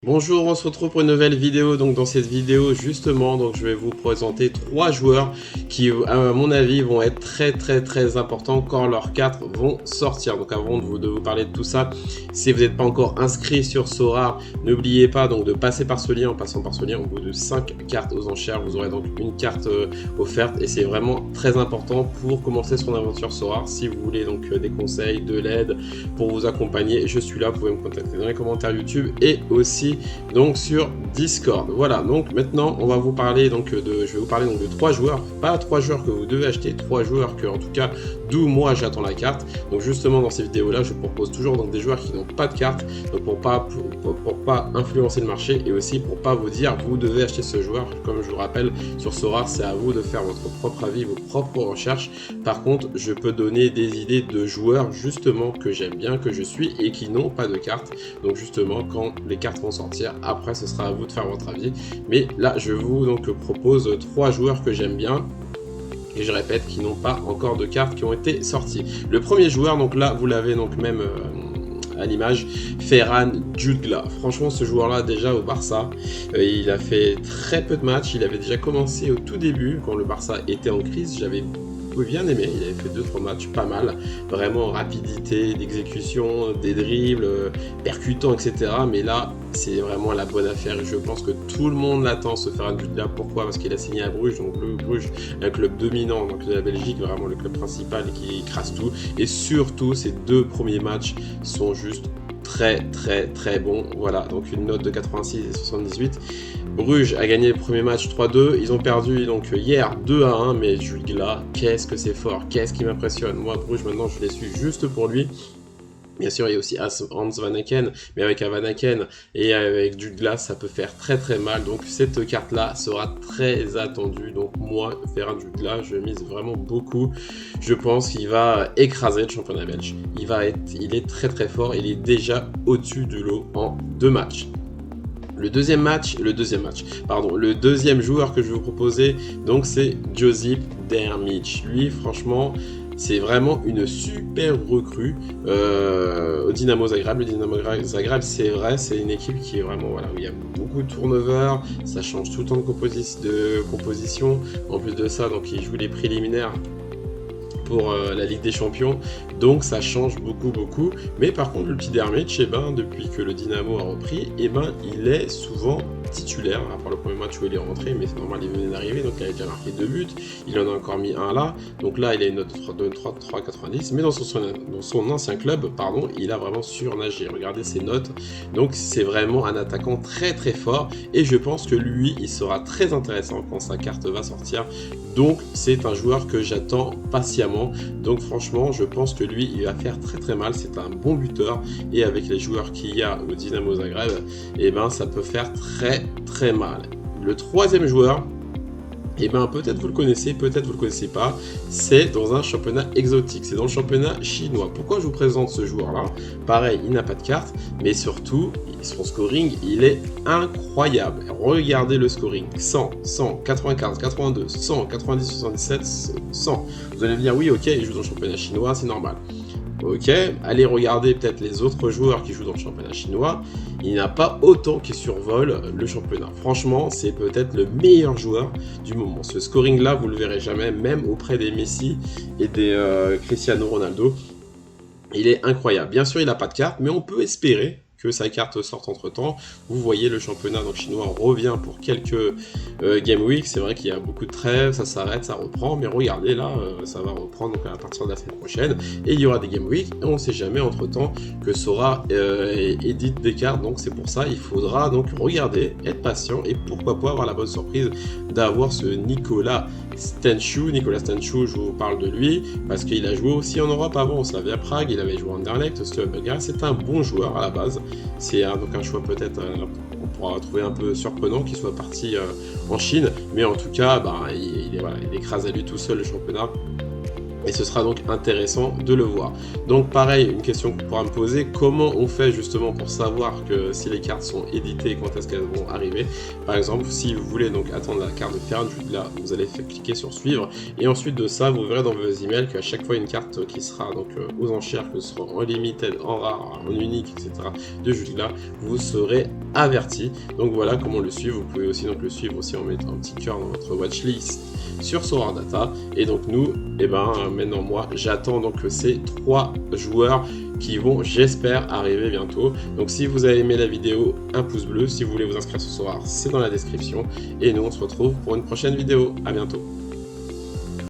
Bonjour, on se retrouve pour une nouvelle vidéo. Donc dans cette vidéo justement, je vais vous présenter trois joueurs qui à mon avis vont être très importants quand leurs cartes vont sortir. Donc avant de vous parler de tout ça, si vous n'êtes pas encore inscrit sur Sora, n'oubliez pas donc de passer par ce lien. En passant par ce lien, au bout de 5 cartes aux enchères, vous aurez donc une carte offerte et c'est vraiment très important pour commencer son aventure Sora. Si vous voulez donc des conseils, de l'aide pour vous accompagner, je suis là, vous pouvez me contacter dans les commentaires YouTube et aussi donc sur Discord. Voilà, donc maintenant on va vous parler je vais vous parler de trois joueurs, pas trois joueurs que vous devez acheter, trois joueurs que en tout cas d'où moi j'attends la carte. Donc justement dans ces vidéos là je propose toujours donc des joueurs qui n'ont pas de carte, donc pour pas influencer le marché et aussi pour pas vous dire vous devez acheter ce joueur. Comme je vous rappelle, sur Sora c'est à vous de faire votre propre avis, vos propres recherches. Par contre je peux donner des idées de joueurs justement que j'aime bien, que je suis et qui n'ont pas de carte. Donc justement quand les cartes vont sortir, après ce sera à vous de faire votre avis. Mais là je vous propose trois joueurs que j'aime bien et je répète qui n'ont pas encore de cartes qui ont été sorties. Le premier joueur, donc là vous l'avez donc même à l'image, Ferran Jutgla. Franchement ce joueur là déjà au Barça, il a fait très peu de matchs, il avait déjà commencé au tout début quand le Barça était en crise. J'avais bien aimé, il avait fait 2-3 matchs pas mal, vraiment en rapidité d'exécution, des dribbles, percutants, etc. Mais là, c'est vraiment la bonne affaire et je pense que tout le monde l'attend, ce Ferran Jutgla. Pourquoi? Parce qu'il a signé à Bruges, donc le Bruges, un club dominant donc de la Belgique, vraiment le club principal qui écrase tout. Et surtout, ses deux premiers matchs sont juste très bon. Voilà, donc une note de 86 et 78. Bruges a gagné le premier match 3-2, ils ont perdu donc hier 2-1, mais Jutgla, qu'est-ce que c'est fort, qu'est-ce qui m'impressionne. Moi Bruges maintenant je les suis juste pour lui. Bien sûr, il y a aussi Hans Van Aken, mais avec un Van Aken et avec Jutgla, ça peut faire très mal. Donc cette carte-là sera très attendue. Donc moi, Ferran Jutgla, je mise vraiment beaucoup. Je pense qu'il va écraser le championnat belge. Il est très fort. Il est déjà au-dessus du lot en 2 matchs. Le deuxième joueur que je vais vous proposer, donc c'est Josip Drmić. Lui, franchement, c'est vraiment une super recrue au Dynamo Zagreb. Le Dynamo Zagreb, c'est vrai, c'est une équipe qui est vraiment, voilà, où il y a beaucoup de turnover, ça change tout le temps de composition. En plus de ça, donc il joue les préliminaires pour la Ligue des Champions, donc ça change beaucoup. Mais par contre le petit Drmić, depuis que le Dynamo a repris, il est souvent titulaire, à part le premier match où il est rentré, mais c'est normal, il venait d'arriver, donc il a déjà marqué 2 buts, il en a encore mis un là, donc là il a une note de 3,90, mais dans son ancien club, il a vraiment surnagé. Regardez ses notes, donc c'est vraiment un attaquant très fort, et je pense que lui, il sera très intéressant quand sa carte va sortir, donc c'est un joueur que j'attends patiemment. Donc franchement, je pense que lui, il va faire très mal. C'est un bon buteur et avec les joueurs qu'il y a au Dynamo Zagreb, ça peut faire très mal. Le troisième joueur, peut-être vous le connaissez, peut-être vous le connaissez pas, c'est dans un championnat exotique, c'est dans le championnat chinois. Pourquoi je vous présente ce joueur-là? Pareil, il n'a pas de carte, mais surtout, son scoring, il est incroyable. Regardez le scoring, 100, 100, 95, 82, 100, 90, 77, 100. Vous allez me dire, oui, ok, il joue dans le championnat chinois, c'est normal. Ok, allez regarder peut-être les autres joueurs qui jouent dans le championnat chinois. Il n'y a pas autant qui survolent le championnat. Franchement, c'est peut-être le meilleur joueur du moment. Ce scoring-là, vous le verrez jamais, même auprès des Messi et des Cristiano Ronaldo. Il est incroyable. Bien sûr, il n'a pas de carte, mais on peut espérer que sa carte sorte entre temps. Vous voyez, le championnat chinois revient pour quelques Game Week. C'est vrai qu'il y a beaucoup de trêves, ça s'arrête, ça reprend, mais regardez là, ça va reprendre donc à partir de la semaine prochaine et il y aura des Game Week et on ne sait jamais entre temps que Sora édite des cartes. Donc c'est pour ça, il faudra donc regarder, être patient et pourquoi pas avoir la bonne surprise d'avoir ce Nicolas Stanchou. Je vous parle de lui parce qu'il a joué aussi en Europe avant, au Slavia Prague, il avait joué en Anderlecht, c'est un bon joueur à la base. C'est donc un choix peut-être on pourra trouver un peu surprenant qu'il soit parti en Chine, mais en tout cas il écrase à lui tout seul le championnat. Et ce sera donc intéressant de le voir. Donc pareil, une question que tu pourras me poser, comment on fait justement pour savoir que si les cartes sont éditées, quand est-ce qu'elles vont arriver? Par exemple, si vous voulez donc attendre la carte de Ferran, là vous allez cliquer sur suivre, et ensuite de ça, vous verrez dans vos emails qu'à chaque fois une carte qui sera donc aux enchères, que ce soit en limited, en rare, en unique, etc. de Jutgla, vous serez averti. Donc voilà comment le suivre. Vous pouvez aussi donc le suivre aussi en mettant un petit cœur dans votre watchlist sur Sorare Data. Et donc nous, maintenant moi, j'attends donc ces 3 joueurs qui vont, j'espère, arriver bientôt. Donc si vous avez aimé la vidéo, un pouce bleu. Si vous voulez vous inscrire sur Sorare, c'est dans la description. Et nous, on se retrouve pour une prochaine vidéo. À bientôt.